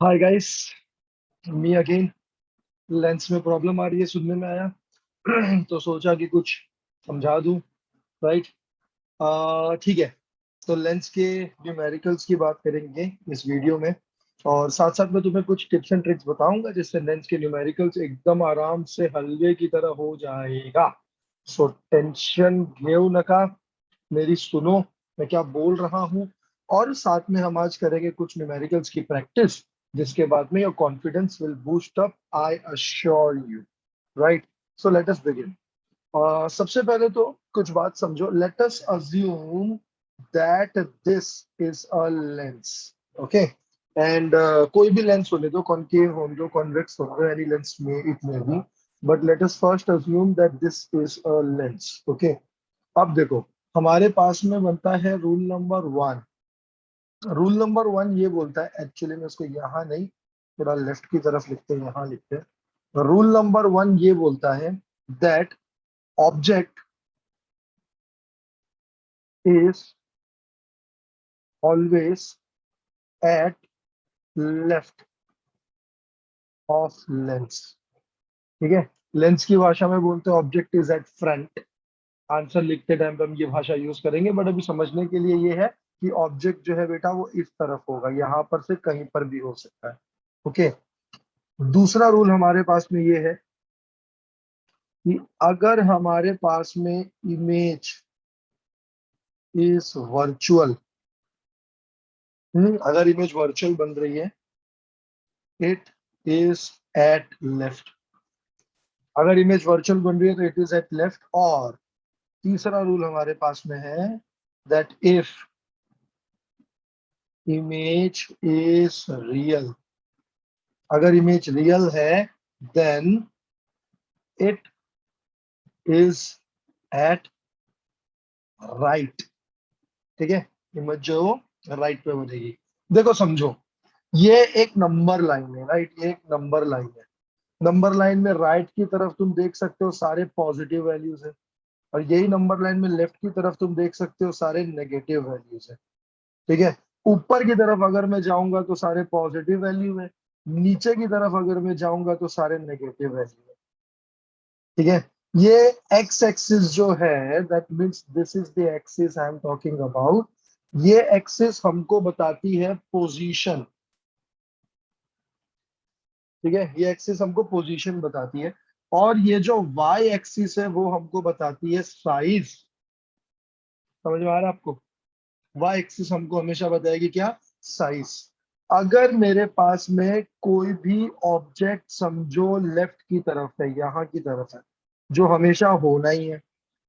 Hi guys, me again. Lens में problem आ रही है सुनने में आया। तो सोचा कि कुछ समझा दूं। राइट। ठीक है। तो लेंस के न्यूमेरिकल्स की बात करेंगे इस वीडियो में, और साथ साथ मैं तुम्हें कुछ टिप्स एंड ट्रिक्स बताऊंगा जिससे लेंस के न्यूमेरिकल्स एकदम आराम से हलवे की तरह हो जाएगा। सो टेंशन घेव नका, मेरी सुनो मैं क्या बोल रहा हूँ। और साथ में हम आज करेंगे कुछ न्यूमेरिकल्स की प्रैक्टिस, जिसके बाद में your confidence will boost up, I assure you. Right. So let us begin. सबसे पहले तो कुछ बात समझो। Let us assume that this is a lens. Okay. And कोई भी लेंस होने दो, कॉनकेव होने दो, कॉन्वेक्स होने दो, एनी लेंस में it may be, but let us first assume that this is a lens. Okay. अब देखो, हमारे पास में बनता है rule number one. Rule number one ये बोलता है, एक्चुअली में उसको यहाँ नहीं, थोड़ा लेफ्ट की तरफ लिखते हैं, यहाँ लिखते हैं। रूल नंबर वन ये बोलता है that object is always at left of lens. ठीक है। लेंस की भाषा में बोलते हैं object is at front. Answer लिखते टाइम पे हम ये भाषा यूज करेंगे, बट अभी समझने के लिए ये है कि ऑब्जेक्ट जो है बेटा वो इस तरफ होगा, यहाँ पर से कहीं पर भी हो सकता है। ओके। दूसरा रूल हमारे पास में ये है कि अगर हमारे पास में इमेज इज वर्चुअल, अगर इमेज वर्चुअल बन रही है, इट इज एट लेफ्ट। अगर इमेज वर्चुअल बन रही है तो इट इज एट लेफ्ट। और तीसरा रूल हमारे पास में है that if image is real, अगर इमेज रियल है then it is at right. ठीक है। इमेज जो राइट पे बनेगी। देखो समझो, ये एक नंबर लाइन है। राइट, ये एक नंबर लाइन है। नंबर लाइन में राइट की तरफ तुम देख सकते हो सारे पॉजिटिव वैल्यूज है, और यही नंबर लाइन में लेफ्ट की तरफ तुम देख सकते हो सारे नेगेटिव वैल्यूज है। ठीक है। ऊपर की तरफ अगर मैं जाऊंगा तो सारे पॉजिटिव वैल्यू है, नीचे की तरफ अगर मैं जाऊंगा तो सारे नेगेटिव वैल्यू है। ठीक है। ये एक्स एक्सिस जो है, that means this is the axis I am talking about. ये एक्सिस हमको बताती है पोजीशन। ठीक है। ये एक्सिस हमको पोजीशन बताती है, और ये जो वाई एक्सिस है वो हमको बताती है साइज। समझ में आ रहा है आपको? वाई एक्सिस हमको हमेशा बताएगी क्या? साइज। अगर मेरे पास में कोई भी ऑब्जेक्ट समझो लेफ्ट की तरफ है, यहाँ की तरफ है, जो हमेशा होना ही है,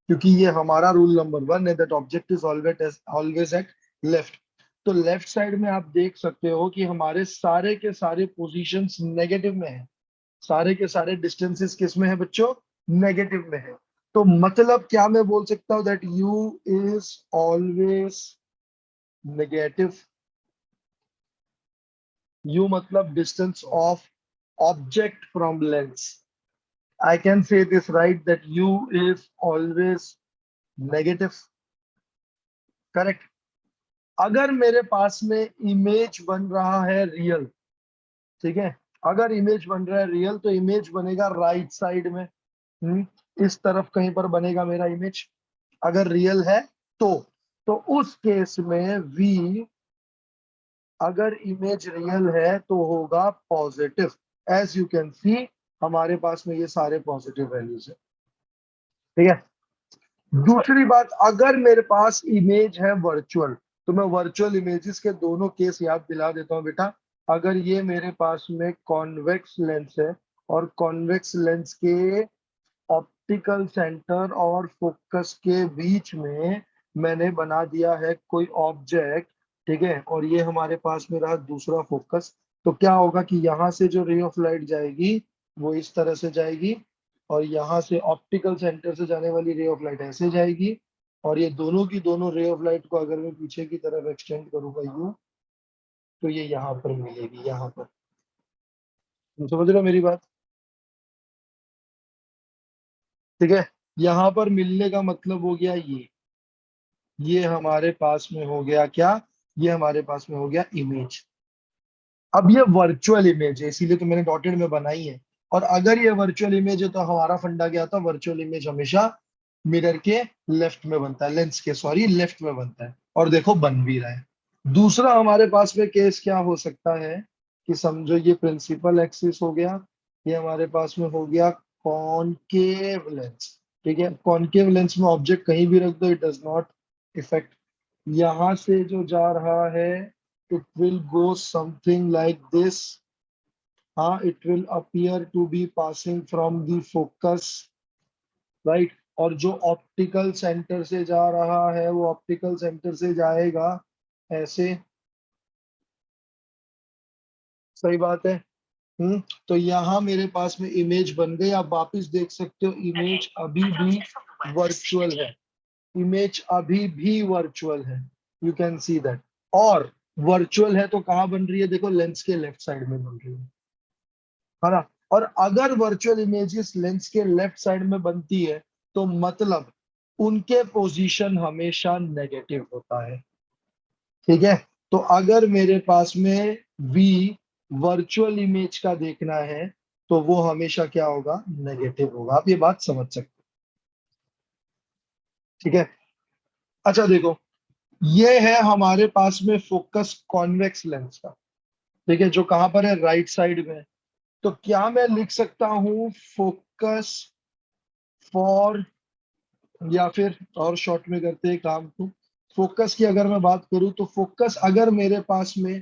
क्योंकि ये हमारा रूल नंबर वन है that object is always always at left. तो लेफ्ट साइड में आप देख सकते हो कि हमारे सारे के सारे पोजीशंस नेगेटिव में है, सारे के सारे डिस्टेंसेस किस में है बच्चों? नेगेटिव में है। तो मतलब क्या मैं बोल सकता हूँ that u is always negative. U मतलब distance of object from lens. I can say this right that u is always negative. Correct. अगर मेरे पास में इमेज बन रहा है रियल, ठीक है, अगर इमेज बन रहा है रियल तो इमेज बनेगा राइट साइड में। इस तरफ कहीं पर बनेगा मेरा इमेज, अगर रियल है तो। तो उस केस में वी, अगर इमेज रियल है तो होगा positive. As you can see हमारे पास में ये सारे पॉजिटिव वैल्यूज है। ठीक है। दूसरी बात, अगर मेरे पास इमेज है वर्चुअल, तो मैं वर्चुअल इमेजेस के दोनों केस याद दिला देता हूँ बेटा। अगर ये मेरे पास में कॉन्वेक्स लेंस है, और कॉन्वेक्स लेंस के ऑप्टिकल सेंटर और फोकस के बीच में मैंने बना दिया है कोई ऑब्जेक्ट, ठीक है, और ये हमारे पास में रहा दूसरा फोकस, तो क्या होगा कि यहाँ से जो रे ऑफ लाइट जाएगी वो इस तरह से जाएगी, और यहाँ से ऑप्टिकल सेंटर से जाने वाली रे ऑफ लाइट ऐसे जाएगी, और ये दोनों की दोनों रे ऑफ लाइट को अगर मैं पीछे की तरफ एक्सटेंड करूंगा यू, तो ये यहाँ पर मिलेगी, यहाँ पर। तुम समझ रहे हो मेरी बात? ठीक है। यहाँ पर मिलने का मतलब हो गया ये हमारे पास में हो गया क्या? ये हमारे पास में हो गया इमेज। अब ये वर्चुअल इमेज है, इसीलिए तो मैंने डॉटेड में बनाई है। और अगर ये वर्चुअल इमेज है तो हमारा फंडा क्या था, वर्चुअल इमेज हमेशा मिरर के लेफ्ट में बनता है, लेंस के सॉरी लेफ्ट में बनता है, और देखो बन भी रहा है। दूसरा हमारे पास में केस क्या हो सकता है कि समझो ये प्रिंसिपल एक्सिस हो गया, ये हमारे पास में हो गया कॉनकेव लेंस। ठीक है, कॉनकेव लेंस में ऑब्जेक्ट कहीं भी रख दो, इट डज नॉट इफेक्ट। यहां से जो जा रहा है, it will go something like this. It will appear to be passing from the focus, right? और जो ऑप्टिकल सेंटर से जा रहा है वो ऑप्टिकल सेंटर से जाएगा ऐसे। सही बात है। तो यहाँ मेरे पास में इमेज बन गई, आप वापिस देख सकते हो, इमेज अभी भी वर्चुअल है, इमेज अभी भी वर्चुअल है, यू कैन सी दैट। और वर्चुअल है तो कहाँ बन रही है, देखो लेंस के लेफ्ट साइड में बन रही है ना। और अगर वर्चुअल इमेजेस लेंस के लेफ्ट साइड में बनती है तो मतलब उनके पोजीशन हमेशा नेगेटिव होता है। ठीक है, तो अगर मेरे पास में वी वर्चुअल इमेज का देखना है तो वो हमेशा क्या होगा, नेगेटिव होगा। आप ये बात समझ सकते हो। ठीक है, अच्छा देखो, ये है हमारे पास में फोकस कॉन्वेक्स लेंस का। ठीक है, जो कहां पर है, राइट साइड में। तो क्या मैं लिख सकता हूं फोकस फॉर, या फिर और शॉर्ट में करते हैं काम को, फोकस की अगर मैं बात करूं तो फोकस अगर मेरे पास में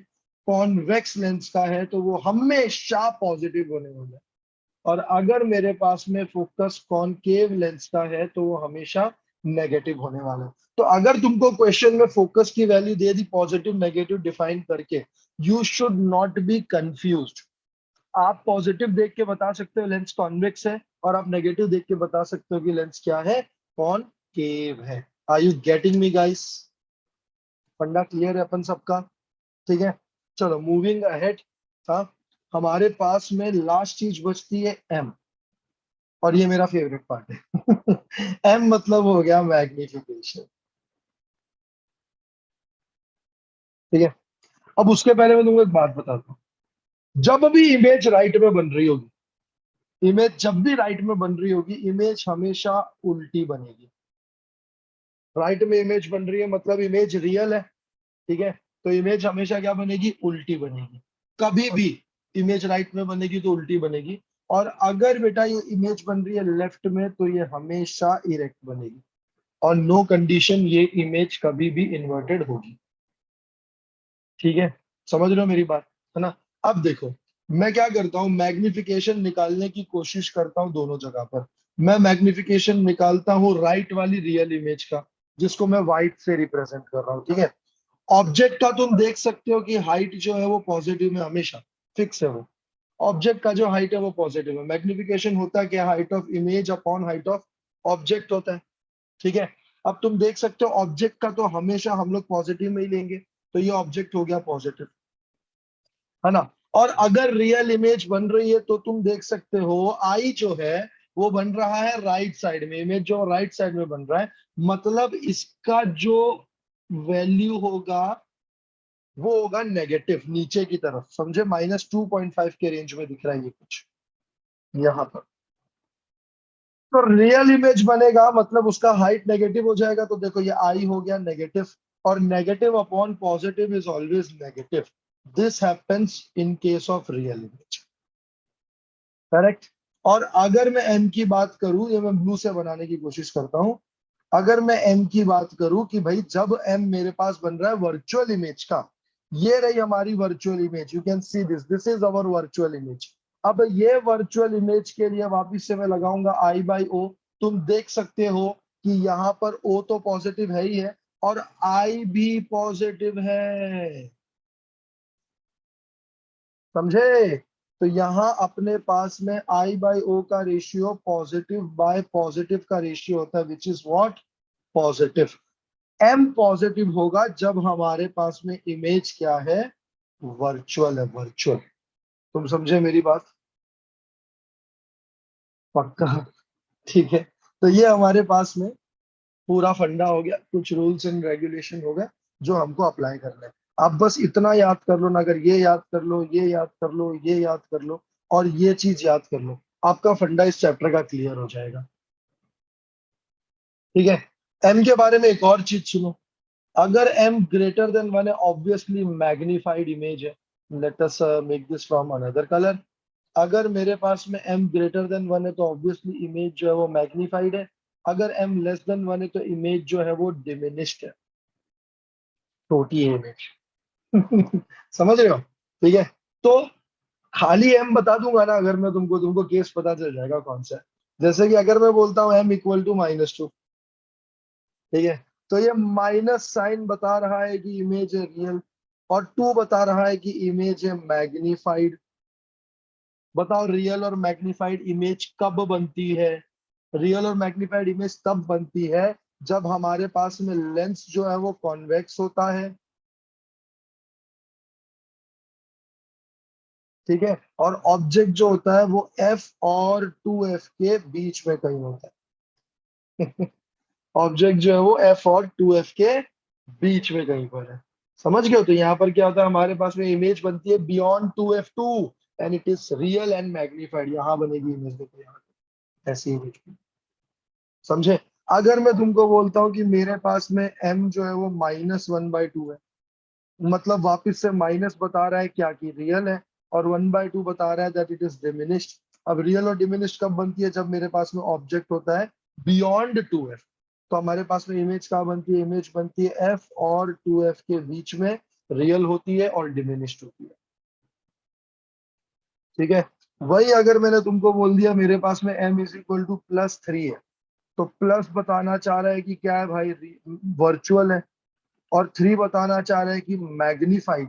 कॉन्वेक्स लेंस का है तो वो हमेशा पॉजिटिव होने वाला है। और अगर मेरे पास में फोकस कॉनकेव लेंस का है तो वो हमेशा नेगेटिव होने वाला है। तो अगर तुमको क्वेश्चन में फोकस की वैल्यू दे दी पॉजिटिव नेगेटिव डिफाइन करके, you should not be confused. आप पॉजिटिव देख के बता सकते हो लेंस कॉन्वेक्स है, और आप नेगेटिव देख के बता सकते हो कि लेंस क्या है, कॉनकेव है। Are you getting me guys? फंडा क्लियर है अपन सबका? ठीक है, चलो मूविंग अहेड। हाँ, हमारे पास में लास्ट चीज बचती है एम, और ये मेरा फेवरेट पार्ट है एम मतलब हो गया मैग्निफिकेशन। ठीक है, अब उसके पहले मैं तुमको एक बात बताता हूँ। जब भी इमेज राइट में बन रही होगी, इमेज जब भी राइट में बन रही होगी, इमेज हमेशा उल्टी बनेगी। राइट में इमेज बन रही है मतलब इमेज रियल है। ठीक है, तो इमेज हमेशा क्या बनेगी, उल्टी बनेगी। कभी भी इमेज राइट में बनेगी तो उल्टी बनेगी। और अगर बेटा ये इमेज बन रही है लेफ्ट में तो ये हमेशा इरेक्ट बनेगी। और नो कंडीशन ये इमेज कभी भी इन्वर्टेड होगी। ठीक है, समझ रहे हो मेरी बात, है ना। अब देखो, मैं क्या करता हूँ, मैग्निफिकेशन निकालने की कोशिश करता हूँ दोनों जगह पर। मैं मैग्निफिकेशन निकालता हूँ राइट वाली रियल इमेज का, जिसको मैं व्हाइट से रिप्रेजेंट कर रहा हूँ। ठीक है, ऑब्जेक्ट का तुम देख सकते हो कि हाइट जो है वो पॉजिटिव में हमेशा फिक्स है। वो ऑब्जेक्ट का जो हाइट है वो पॉजिटिव है। मैग्निफिकेशन होता है क्या, height of image upon height of object होता है। ठीक है, अब तुम देख सकते हो ऑब्जेक्ट का तो हमेशा हम लोग पॉजिटिव में ही लेंगे, तो ये ऑब्जेक्ट हो गया पॉजिटिव, है ना। और अगर रियल इमेज बन रही है तो तुम देख सकते हो आई जो है वो बन रहा है राइट साइड में, इमेज जो राइट साइड में बन रहा है, मतलब इसका जो वैल्यू होगा वो होगा नेगेटिव नीचे की तरफ, समझे, -2.5 के रेंज में दिख रहा है ये कुछ यहाँ पर। तो रियल इमेज बनेगा मतलब उसका हाइट नेगेटिव हो जाएगा, तो देखो ये आई हो गया नेगेटिव। और negative upon positive is always negative. This happens in case of real image, correct. और अगर मैं एम की बात करूं, ये मैं ब्लू से बनाने की कोशिश करता हूं। अगर मैं एम की बात करूं कि भाई जब एम मेरे पास बन रहा है वर्चुअल इमेज का, ये रही हमारी virtual image, you can see this, this is our virtual image. अब ये वर्चुअल इमेज के लिए वापिस से मैं लगाऊंगा आई बाई ओ। तुम देख सकते हो कि यहाँ पर ओ तो पॉजिटिव है ही है, और आई भी पॉजिटिव है, समझे। तो यहाँ अपने पास में आई बाई ओ का रेशियो पॉजिटिव बाय पॉजिटिव का रेशियो होता है, which is what, positive. M positive होगा जब हमारे पास में इमेज क्या है, वर्चुअल है, वर्चुअल। तुम समझे मेरी बात, पक्का? ठीक है, तो ये हमारे पास में पूरा फंडा हो गया, कुछ रूल्स एंड रेगुलेशन हो गया जो हमको अप्लाई करना है। आप बस इतना याद कर लो ना, अगर ये याद कर लो, ये याद कर लो, ये याद कर लो और ये चीज याद कर लो, आपका फंडा इस चैप्टर का क्लियर हो जाएगा। ठीक है। एम के बारे में एक और चीज सुनो। अगर m ग्रेटर देन 1 है, ऑब्वियसली मैग्नीफाइड इमेज है। Let us make this from another colour. अगर मेरे पास में m ग्रेटर देन 1 है तो ऑब्वियसली इमेज जो है वो मैग्नीफाइड है। अगर m लेस देन 1 है तो इमेज जो है वो डिमिनिश्ड है, छोटी है इमेज। समझ रहे हो? ठीक है। तो खाली m बता दूंगा ना अगर मैं तुमको केस पता चल जाएगा कौन सा है। जैसे कि अगर मैं बोलता हूँ m इक्वल टू -2, ठीक है, तो ये माइनस साइन बता रहा है कि इमेज है रियल, और 2 बता रहा है कि इमेज है मैग्नीफाइड। बताओ रियल और मैग्नीफाइड इमेज कब बनती है? रियल और मैग्नीफाइड इमेज तब बनती है जब हमारे पास में लेंस जो है वो कॉन्वेक्स होता है, ठीक है, और ऑब्जेक्ट जो होता है वो एफ और 2f के बीच में कहीं होता है। ऑब्जेक्ट जो है वो एफ और 2f के बीच में कहीं पर है। समझ गए हो? तो यहाँ पर क्या होता है, हमारे पास में इमेज बनती है beyond 2f2 and it is real and magnified. यहाँ बनेगी इमेज, देखो यहाँ पे ऐसी इमेज। समझे? अगर मैं तुमको बोलता हूँ कि मेरे पास में m जो है वो -1/2 है, मतलब वापस से माइनस बता रहा है क्या कि रियल है, और 1/2 बता रहा है दैट इट इज डिमिनिश्ड। अब रियल और डिमिनिश्ड कब बनती है? जब मेरे पास में ऑब्जेक्ट होता है बियॉन्ड 2f। तो हमारे पास में इमेज कहाँ बनती है? इमेज बनती है f और 2f के बीच में, रियल होती है और डिमिनिश्ड होती है। ठीक है। वही अगर मैंने तुमको बोल दिया मेरे पास में m इज इक्वल टू +3 है, तो प्लस बताना चाह रहा है कि क्या है भाई, वर्चुअल है, और 3 बताना चाह रहा है कि मैग्नीफाइड।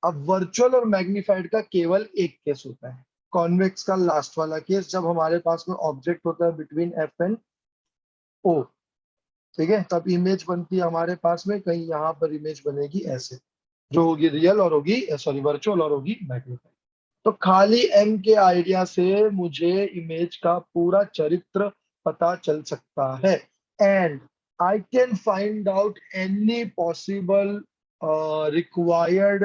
अब वर्चुअल और मैग्नीफाइड का केवल एक केस होता है, कॉन्वेक्स का लास्ट वाला केस, जब हमारे पास में ऑब्जेक्ट होता है बिटवीन एफ एंड ओ। ठीक है, तब इमेज बनती है हमारे पास में कहीं यहाँ पर इमेज बनेगी ऐसे, जो होगी रियल और होगी, सॉरी, वर्चुअल और होगी मैग्नीफाइड। तो खाली एम के आइडिया से मुझे इमेज का पूरा चरित्र पता चल सकता है, and I can find out any possible required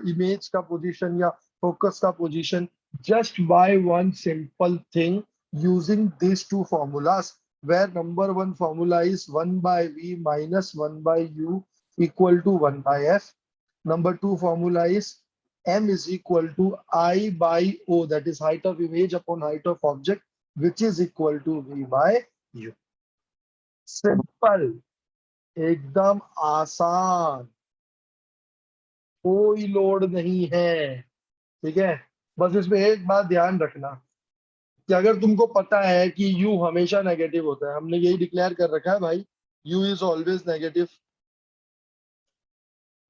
image का पोजीशन या फोकस का position just by one simple thing, using this two formulas, where number one formula is 1 by v minus 1 by u equal to 1 by f. Number two formula is m is equal to I by o, that is height of image upon height of object, which is equal to v by u. Simple, एकदम आसान, कोई load नहीं है। ठीक है। बस इसमें एक बात ध्यान रखना कि अगर तुमको पता है कि u हमेशा नेगेटिव होता है, हमने यही डिक्लेयर कर रखा है भाई, u इज ऑलवेज नेगेटिव।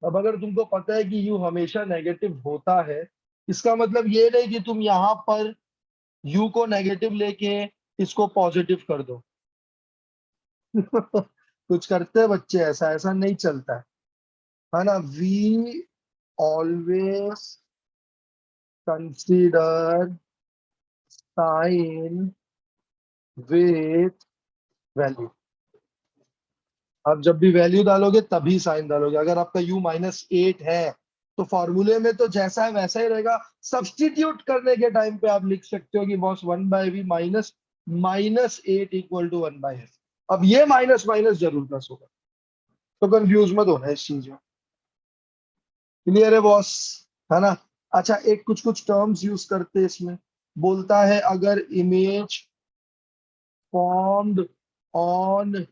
अब अगर तुमको पता है कि u हमेशा नेगेटिव होता है, इसका मतलब ये नहीं कि तुम यहाँ पर u को नेगेटिव लेके इसको पॉजिटिव कर दो। कुछ करते हैं बच्चे ऐसा, ऐसा नहीं चलता है ना। We always consider sign with value. आप जब भी वैल्यू डालोगे तभी साइन डालोगे। अगर आपका u -8 है तो फॉर्मूले में तो जैसा है वैसा ही रहेगा। सब्सटीट्यूट करने के टाइम पे आप लिख सकते हो कि boss 1/v minus -8 equal to 1/f। अब ये माइनस माइनस जरूर प्लस होगा, तो कंफ्यूज मत होना इस चीज में। क्लियर है बॉस? है ना? अच्छा, एक कुछ कुछ टर्म्स यूज करते हैं इसमें। बोलता है अगर इमेज फॉर्म्ड ऑन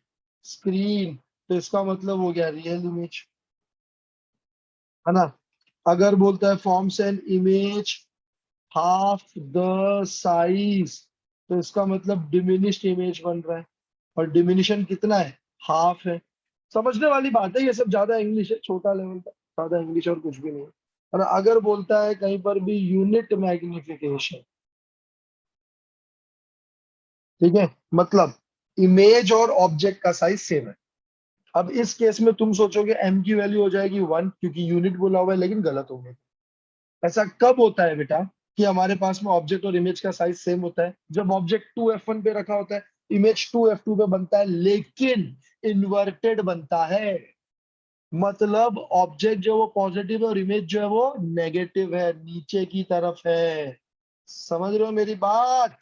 स्क्रीन, तो इसका मतलब हो गया रियल इमेज, है ना। अगर बोलता है forms an image half the size, तो इसका मतलब डिमिनिश्ड इमेज बन रहा है, और डिमिनिशन कितना है? हाफ है। समझने वाली बात है, ये सब ज्यादा इंग्लिश है, छोटा लेवल का, ज्यादा इंग्लिश और कुछ भी नहीं है। और अगर बोलता है कहीं पर भी यूनिट मैग्निफिकेशन, ठीक है, मतलब इमेज और ऑब्जेक्ट का साइज सेम है। अब इस केस में तुम सोचोगे एम की वैल्यू हो जाएगी 1, क्योंकि यूनिट बोला हुआ है, लेकिन गलत हो गया। ऐसा कब होता है बेटा कि हमारे पास में ऑब्जेक्ट और इमेज का साइज सेम होता है? जब ऑब्जेक्ट 2f1 पे रखा होता है, इमेज 2f2 पे बनता है, लेकिन इन्वर्टेड बनता है। मतलब ऑब्जेक्ट जो है वो पॉजिटिव है और इमेज जो है वो नेगेटिव है, नीचे की तरफ है। समझ रहे हो मेरी बात?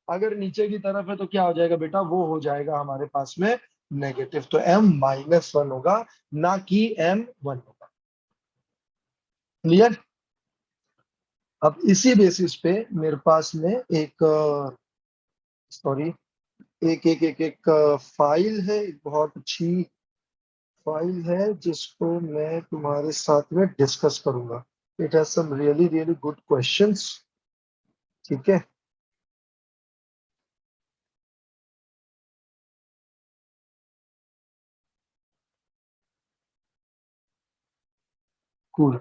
अगर नीचे की तरफ है तो क्या हो जाएगा बेटा, वो हो जाएगा हमारे पास में नेगेटिव, तो M-1 होगा, ना कि M1 होगा। क्लियर? अब इसी बेसिस पे मेरे पास में एक सॉरी एक एक एक एक फाइल है, एक बहुत अच्छी फाइल है जिसको मैं तुम्हारे साथ में डिस्कस करूंगा। It has some really really good questions. ठीक है। कूल।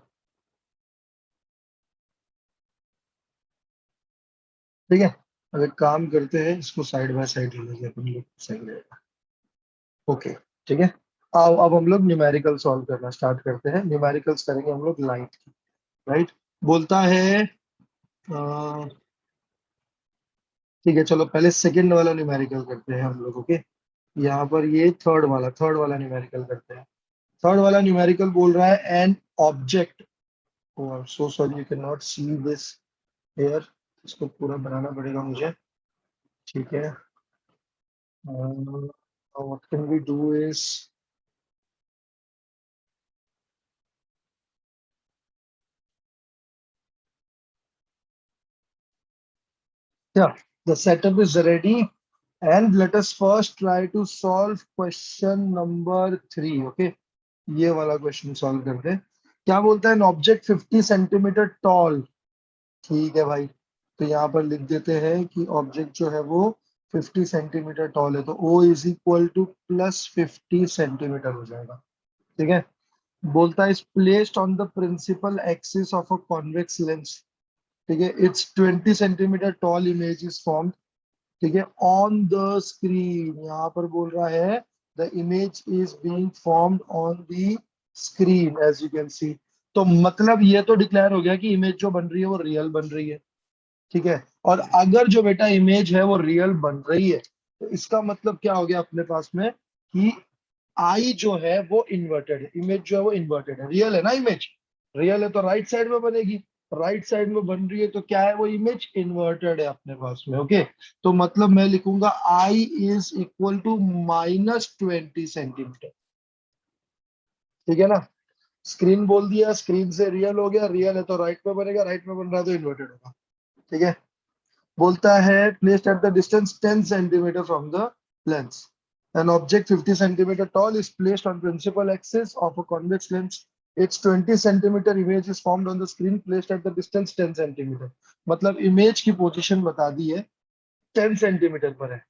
ठीक है। अब एक काम करते हैं, इसको साइड बाय साइड ले लेंगे अपन लोग, सही रहेगा। ओके। ठीक है। आओ अब हम लोग न्यूमेरिकल सॉल्व करना स्टार्ट करते हैं। न्यूमेरिकल्स करेंगे हम लोग लाइट की। राइट। बोलता है ठीक है, चलो पहले सेकंड वाला न्यूमेरिकल करते हैं हम लोग। ओके। यहाँ पर ये थर्ड वाला न्यूमेरिकल करते हैं। थर्ड वाला न्यूमेरिकल बोल रहा है an object. Oh, I'm so sorry, you cannot see this here. इसको पूरा बनाना पड़ेगा मुझे। ठीक है। What can we do is, yeah, the setup is ready, and let us first try to solve question number 3. Okay, ये वाला question solve करते हैं। क्या बोलता है, एन ऑब्जेक्ट 50 सेंटीमीटर टॉल। ठीक है भाई, तो यहाँ पर लिख देते हैं कि ऑब्जेक्ट जो है वो 50 सेंटीमीटर टॉल है, तो O is equal to +50 centimetre हो जाएगा। ठीक है। बोलता है is placed on the principal axis of a convex lens. ठीक है। It's 20 centimetre tall image is form. ठीक है। ऑन द स्क्रीन, यहाँ पर बोल रहा है the image is being formed on the screen as you can see. तो मतलब ये तो डिक्लेयर हो गया कि इमेज जो बन रही है वो रियल बन रही है। ठीक है। और अगर जो बेटा इमेज है वो रियल बन रही है, तो इसका मतलब क्या हो गया अपने पास में कि आई जो है वो इन्वर्टेड है, इमेज जो है वो इन्वर्टेड है। रियल है ना इमेज, रियल है तो राइट साइड में बनेगी, राइट साइड में बन रही है तो क्या है, वो इमेज इन्वर्टेड है अपने पास में। ओके। तो मतलब मैं लिखूंगा I is equal to -20 centimetre. ठीक है ना। स्क्रीन बोल दिया, स्क्रीन से रियल हो गया, रियल है तो राइट में बनेगा, राइट में बन रहा है तो इन्वर्टेड होगा। ठीक है। बोलता है placed at the distance 10 centimetre from the lens, an object 50 centimeter tall is placed on principal axis of a convex lens. Its 20 centimeter image is formed on the screen placed at the distance 10 centimeter. मतलब image की position बता दी है, 10 centimetre पर है।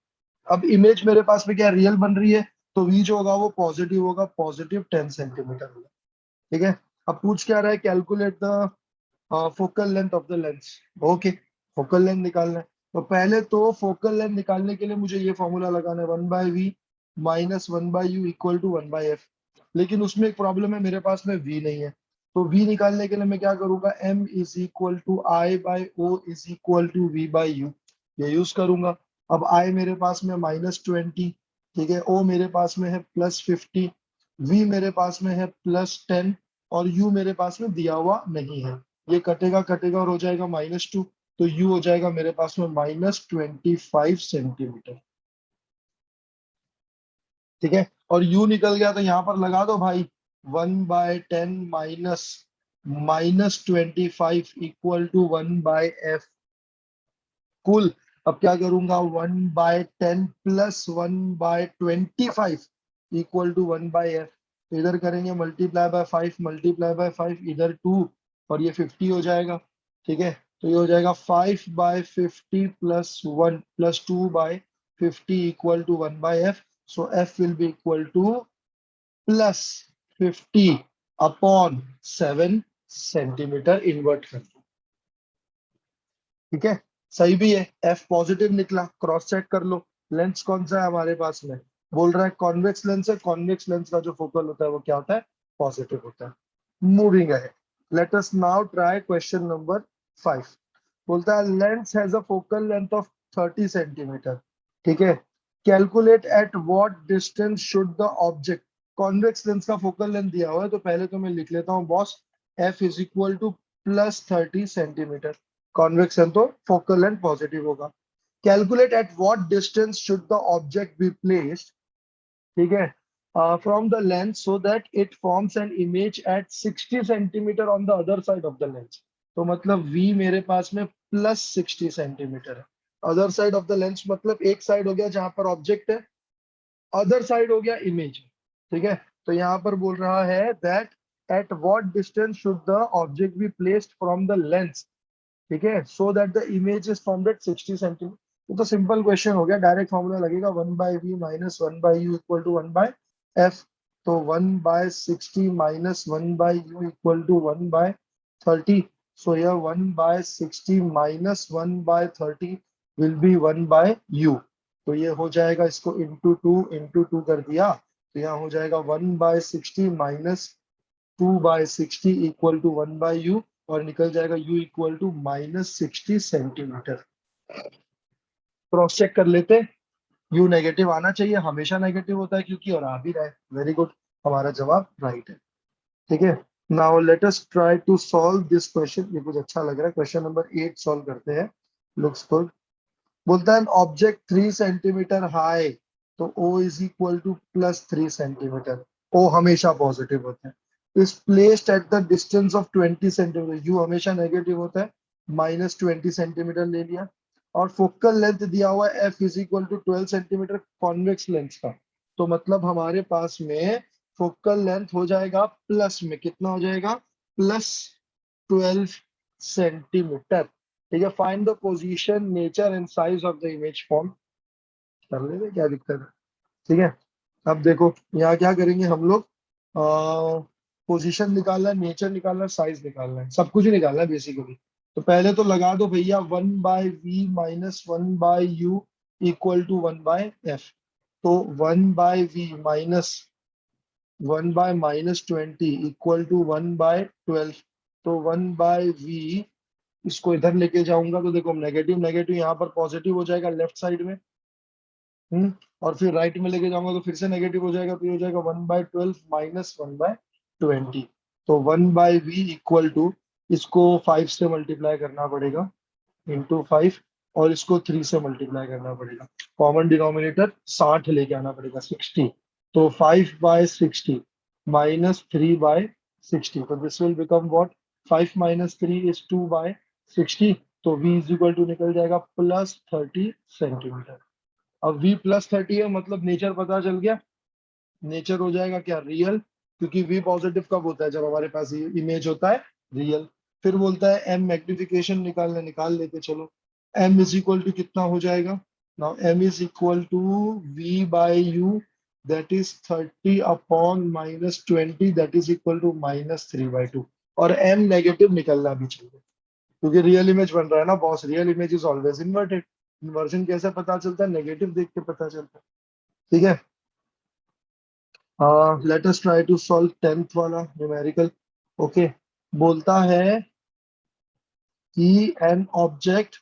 अब image मेरे पास में क्या रियल बन रही है, तो v जो होगा वो पॉजिटिव होगा, पॉजिटिव 10 सेंटीमीटर होगा। ठीक है। अब पूछ क्या रहा है, calculate the focal length of the lens. Okay. Focal length निकालना है, तो पहले तो फोकल लेंथ निकालने के लिए मुझे ये फॉर्मूला लगाना है, 1/v minus 1/u equal to 1/f। लेकिन उसमें एक प्रॉब्लम है, मेरे पास में v नहीं है। तो v निकालने के लिए मैं क्या करूंगा, m is equal to I/o is equal to v/u, ये यूज करूंगा। अब I मेरे पास में -20। ठीक है। o मेरे पास में है +50, v मेरे पास में है +10, और u मेरे पास में दिया हुआ नहीं है। ये कटेगा कटेगा और हो जाएगा -2, तो u हो जाएगा मेरे पास में -25 सेंटीमीटर। ठीक है। और u निकल गया तो यहाँ पर लगा दो भाई, 1/10 माइनस -25 इक्वल टू 1/f। कुल। अब क्या करूंगा, 1/10 प्लस 1/25 इक्वल टू 1/f। तो इधर करेंगे मल्टीप्लाई बाय 5, मल्टीप्लाई बाय 5, इधर 2, और ये 50 हो जाएगा। ठीक है। तो ये हो जाएगा 5/50 plus 1 plus 2/50 equal to 1/f। So f will be equal to +50/7 centimetre invert कर। ठीक है। सही भी है, एफ पॉजिटिव निकला, क्रॉस चेक कर लो। लेंस कौन सा है हमारे पास में, बोल रहा है कॉन्वेक्स लेंस है। कॉन्वेक्स लेंस का जो फोकल होता है वो क्या होता है, पॉजिटिव होता है। मूविंग है, let us now try question number 5। बोलता है lens has a focal length of 30 centimetre. ठीक है। Calculate at what distance should the object, convex lens का फोकल लेंथ दिया हुआ है, तो पहले तो मैं लिख लेता हूँ boss, F is equal to +30 centimetre. Convex length तो फोकल लेंथ पॉजिटिव होगा। Calculate at what distance should the object be placed, ठीक है, from the lens so that it forms an image at 60 centimetre on the other side of the lens. तो मतलब v मेरे पास में +60 centimetre है। Other side of the lens मतलब एक साइड हो गया जहां पर ऑब्जेक्ट है, अदर साइड हो गया इमेज, ठीक है। तो यहाँ पर बोल रहा है that at what distance should the object be placed from the lens, ठीक है, so that the image is from that 60 centimetre. तो सिंपल क्वेश्चन हो गया, डायरेक्ट फॉर्मूला लगेगा 1/v minus 1/u equal to 1/f। तो 1/60 माइनस 1/u इक्वल टू 1/30। सो यह 1/60 minus 1/30 will be 1/u। तो ये हो जाएगा, इसको इंटू टू कर दिया, तो यहाँ हो जाएगा 1/60 माइनस 2/60 इक्वल टू 1/u, और निकल जाएगा u equal to -60 centimetre. Cross check कर लेते, u नेगेटिव आना चाहिए, हमेशा नेगेटिव होता है क्योंकि, और आ भी रहा है। वेरी गुड, हमारा जवाब राइट है, ठीक है। Now let us try to solve this question. ये कुछ अच्छा लग रहा है, क्वेश्चन नंबर 8 सॉल्व करते हैं। Looks good. बोलता है ऑब्जेक्ट 3 सेंटीमीटर हाई, तो O is equal to +3 centimetre. O हमेशा पॉजिटिव होता है। Is placed at the distance of 20 centimetre, U हमेशा नेगेटिव होता है, -20 सेंटीमीटर ले लिया। और फोकल लेंथ दिया हुआ है F is equal to 12 centimetre convex lens का। तो मतलब हमारे पास में फोकल लेंथ हो जाएगा प्लस में, कितना हो जाएगा, +12 सेंटीमीटर, ठीक है। Find the position, nature and size of the image form. कर लेंगे, क्या दिक्कत है, ठीक है। अब देखो यहाँ क्या करेंगे हम लोग, पोजीशन निकालना है, नेचर निकालना है, साइज निकालना है, सब कुछ ही निकालना है बेसिकली। तो पहले तो लगा दो भैया 1/v minus 1/u equal to 1/f। तो 1/v माइनस 1/-20 इक्वल टू 1/12। तो 1/v, इसको इधर लेके जाऊंगा तो देखो नेगेटिव नेगेटिव यहाँ पर पॉजिटिव हो जाएगा लेफ्ट साइड में। और फिर राइट में लेके जाऊंगा तो फिर से नेगेटिव हो जाएगा, तो ये हो जाएगा 1/12 माइनस 1/20। तो 1/v इक्वल टू, इसको 5 से मल्टीप्लाई करना पड़ेगा, × 5, और इसको 3 से मल्टीप्लाई करना पड़ेगा। कॉमन डिनोमिनेटर 60 लेके आना पड़ेगा, 60। तो 5/60 माइनस 3/60, तो this will become what, 5 minus 3 is 2/60। तो v इज इक्वल टू निकल जाएगा +30 सेंटीमीटर। अब v +30 है, मतलब नेचर पता चल गया। नेचर हो जाएगा क्या, रियल, क्योंकि v पॉजिटिव कब होता है, जब हमारे पास इमेज होता है रियल। फिर बोलता है m मैग्निफिकेशन निकालना, निकाल लेते चलो। m इज इक्वल टू कितना हो जाएगा, now m is equal to v/u, that is 30/-20, that is equal to -3/2। और m नेगेटिव निकलना भी चाहिए, क्योंकि रियल इमेज बन रहा है ना boss, real image is always inverted. Inversion कैसे पता चलता है, नेगेटिव देख के पता चलता है, ठीक है। Let us try to solve 10th वाला न्यूमेरिकल। ओके, बोलता है कि एन ऑब्जेक्ट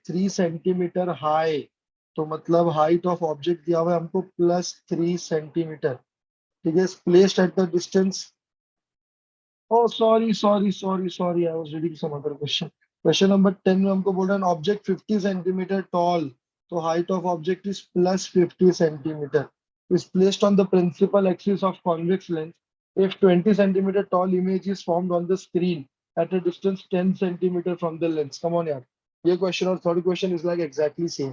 3 सेंटीमीटर हाई, तो मतलब हाइट ऑफ ऑब्जेक्ट दिया हुआ है हमको +3 सेंटीमीटर, ठीक है, placed at the distance, oh sorry sorry sorry sorry, I was reading some other question. Question number 10 में हमको बोल रहा है ऑब्जेक्ट 50 सेंटीमीटर टॉल, तो height of object is +50 centimetre, is placed on the principal axis of convex lens if 20 centimeter tall image is formed on the screen at a distance 10 centimeter from the lens. Come on यार, ये question और third question is like exactly same.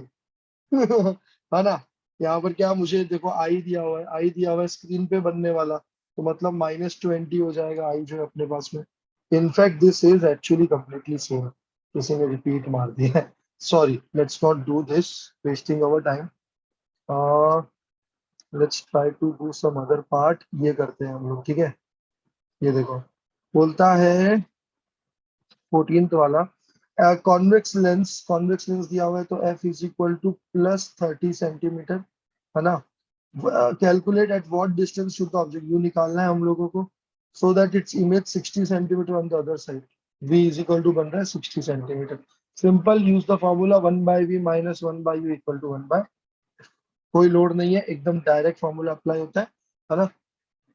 है ना। यहाँ पर क्या, मुझे देखो आई दिया हुआ है, आई दिया हुआ है स्क्रीन पे बनने वाला, तो मतलब -20 हो जाएगा आई जो है अपने पास में। In fact this is actually completely same, किसी ने रिपीट मार दिया है, sorry, let's not do this, wasting our time. Let's try to do some other part, ये करते हैं हम लोग, ठीक है। ये देखो, बोलता है 14th वाला, कॉन्वेक्स लेंस दिया हुआ है, तो f is equal to +30 centimetre, है ना। Calculate at what distance should the object, you निकालना है हम लोगों को, so that it's image 60 centimetre on the other side. v is equal to बन रहा है 60 centimetre. Simple, use the formula 1/v minus 1/u equal to 1/, कोई load नहीं है, एकदम डायरेक्ट फॉर्मूला अप्लाई होता है। है ना।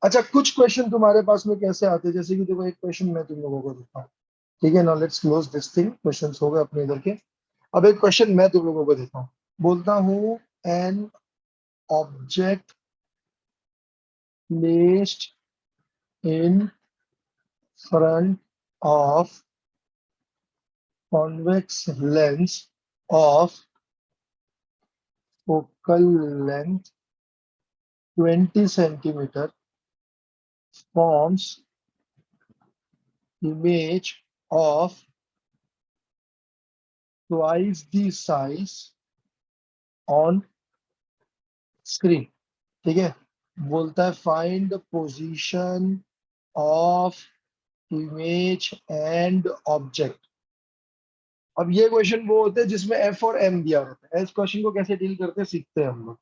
अच्छा, कुछ क्वेश्चन तुम्हारे पास में कैसे आते हैं, जैसे कि देखो एक क्वेश्चन मैं तुम लोगों को देता हूँ। ठीक है ना, let's close this thing, question हो गए अपने इधर के। अब एक क्वेश्चन मैं तुम लोगों को देता हूँ, बोलता हूँ an object placed in front of convex lens of focal length 20 centimeter forms image of twice the size on screen। ठीक है, बोलता है find position of image and object. अब ये क्वेश्चन वो होते हैं जिसमें एफ और एम दिया होता है। इस क्वेश्चन को कैसे डील करते हैं सीखते हैं हम लोग।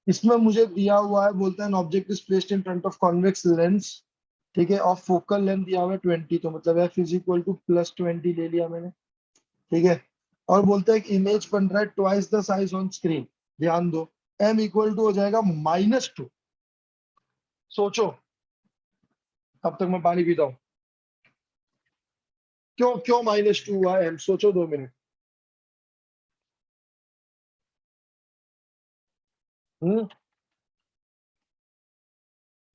इसमें मुझे दिया हुआ है, बोलता है an object is placed in front of convex lens. ठीक है, और फोकल लेंथ दिया हुआ है 20, तो मतलब एफ इज इक्वल टू +20 ले लिया मैंने। ठीक है, और बोलता है कि इमेज बन रहा है twice the size on screen. ध्यान दो, एम इक्वल टू हो जाएगा -2। सोचो, अब तक मैं पानी पीता हूँ। क्यों क्यों -2 हुआ एम, सोचो 2 मिनट। हम्म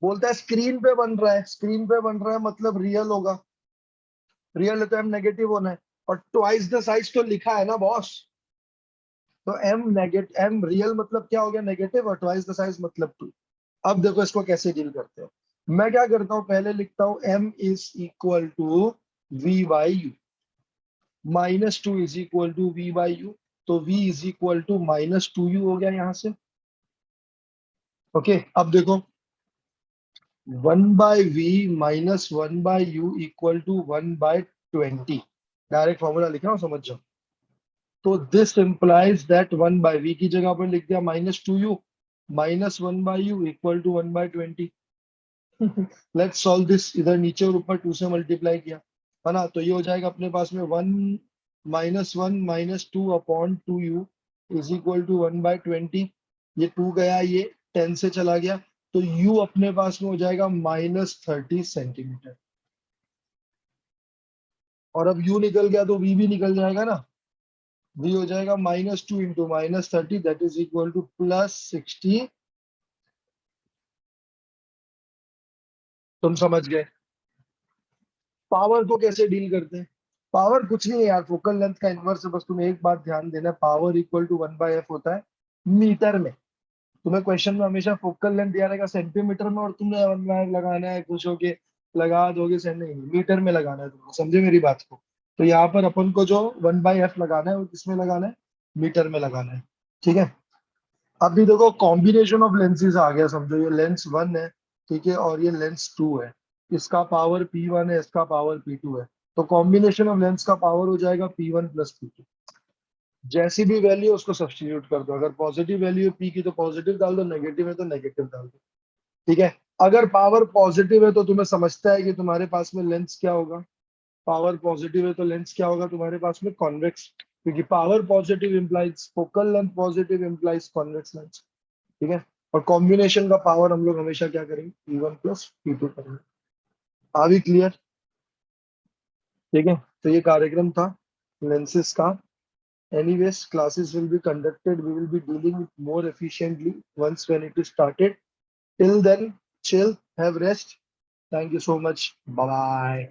बोलता है स्क्रीन पे बन रहा है, स्क्रीन पे बन रहा है मतलब रियल होगा। रियल है तो एम नेगेटिव होना है। और ट्वाइस द साइज तो लिखा है ना बॉस। तो एम नेगेटिव, एम रियल मतलब क्या हो गया, नेगेटिव, और ट्वाइस द साइज मतलब 2। अब देखो इसको कैसे डील करते हैं। मैं क्या करता हूँ, पहले लिखता हूँ M is equal to V/U, -2 is equal to V/U। तो V is equal to -2U हो गया यहाँ से। ओके, अब देखो 1/V -1/U equal to 1/20। Direct formula लिख रहा हूँ, समझ जाओ। तो दिस इंप्लाइज दैट 1/V की जगह पर लिख दिया -2U, -1/U equal to 1/20। Let's solve this, इधर नीचे और ऊपर 2 से मल्टीप्लाई किया, है ना, तो ये हो जाएगा अपने पास में 1 -1 -2/2U इज इक्वल टू 1/20। ये 2 गया, ये 10 से चला गया, तो U अपने पास में हो जाएगा -30 सेंटीमीटर। और अब U निकल गया तो V भी निकल जाएगा ना। V हो जाएगा -2 into -30, that is equal to +60। तुम समझ गए पावर को कैसे डील करते हैं। पावर कुछ नहीं है यार, फोकल लेंथ का इनवर्स है। बस तुम्हें एक बात ध्यान देना, पावर इक्वल टू 1/f होता है मीटर में। तुम्हें क्वेश्चन में हमेशा फोकल लेंथ दिया रहेगा सेंटीमीटर में, और तुमने 1/f लगाना है, खुश होके लगा दोगे सेंट, नहीं मीटर में लगाना है तुमको, समझे मेरी बात को। तो यहाँ पर अपन को जो 1/f लगाना है वो किसमें लगाना है, मीटर में लगाना है। ठीक है, अभी देखो कॉम्बिनेशन ऑफ लेंसेज आ गया, समझो ये लेंस 1 है, ठीक है, और ये लेंस 2 है। इसका पावर P1 है, इसका पावर P2 है। तो कॉम्बिनेशन ऑफ लेंस का पावर हो जाएगा P1 + P2। जैसी भी वैल्यू उसको सब्स्टिट्यूट कर दो, अगर पॉजिटिव वैल्यू है P की तो पॉजिटिव डाल दो, नेगेटिव है तो नेगेटिव डाल दो। ठीक है, अगर पावर पॉजिटिव है तो तुम्हें समझता है कि तुम्हारे पास में लेंस क्या होगा। पावर पॉजिटिव है तो लेंस क्या होगा तुम्हारे पास में, कॉन्वेक्स। क्योंकि power positive implies focal length, positive implies convex lens. ठीक है, और कॉम्बिनेशन का पावर हम लोग हमेशा क्या करेंगे, P1 + P2 करेंगे। आ भी क्लियर। ठीक है, तो ये कार्यक्रम था लेंसेज का। Anyways, classes will be conducted. We will be dealing with more efficiently once when it is started. Till then, chill, have rest. Thank you so much. Bye bye.